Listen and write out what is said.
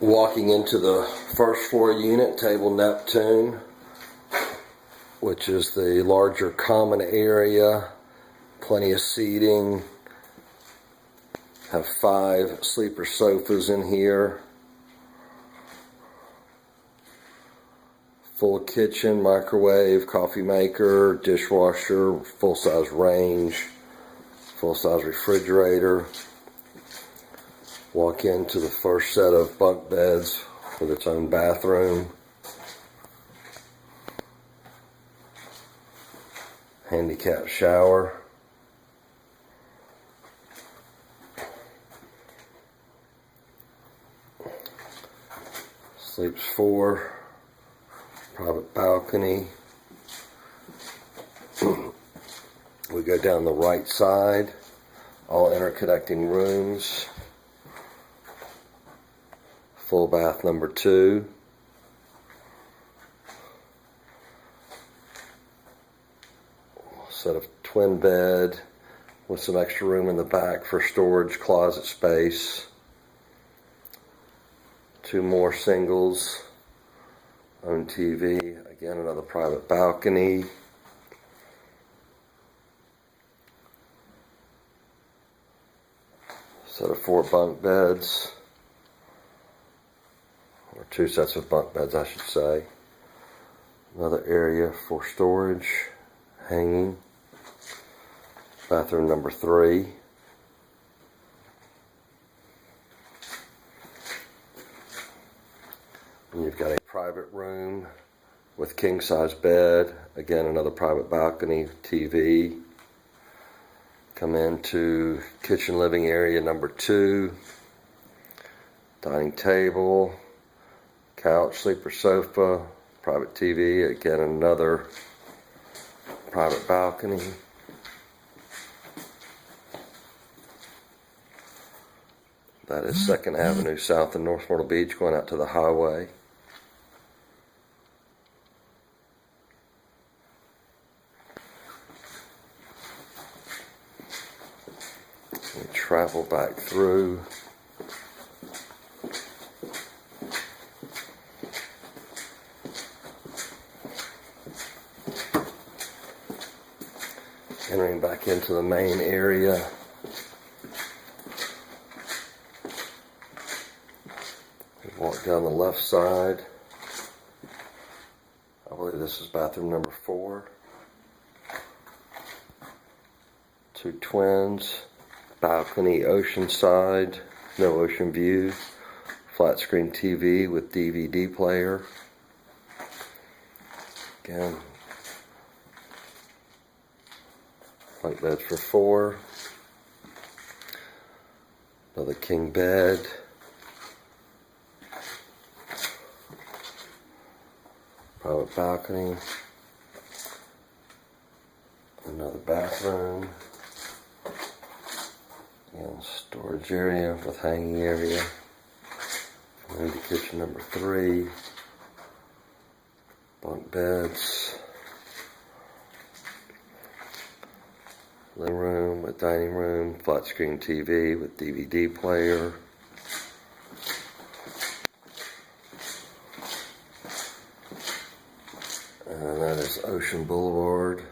Walking into the first floor unit, table Neptune, which is the larger common area, plenty of seating, have 5 sleeper sofas in here, full kitchen, microwave, coffee maker, dishwasher, full-size range, full-size refrigerator. Walk into the first set of bunk beds with its own bathroom. Handicap shower. Sleeps 4. Private balcony. We go down the right side. All interconnecting rooms. Full bath number 2. Set of twin bed with some extra room in the back for storage, closet space. 2 more singles. Own TV. Again, another private balcony. Set of 4 bunk beds. Or 2 sets of bunk beds, I should say. Another area for storage, hanging. Bathroom number 3. And you've got a private room with king-size bed. Again, another private balcony, TV. Come into kitchen living area number 2. Dining table. Couch, sleeper sofa, private TV, again another private balcony. That is 2nd Avenue South in North Myrtle Beach going out to the highway. We travel back through. Entering back into the main area. We walk down the left side. I believe this is bathroom number 4. 2 twins. Balcony, ocean side. No ocean view. Flat screen TV with DVD player. Again, bunk beds for 4. Another king bed. Private balcony. Another bathroom. And storage area with hanging area. Into kitchen number 3. Bunk beds. Living room with dining room, flat screen TV with DVD player. And that is Ocean Boulevard.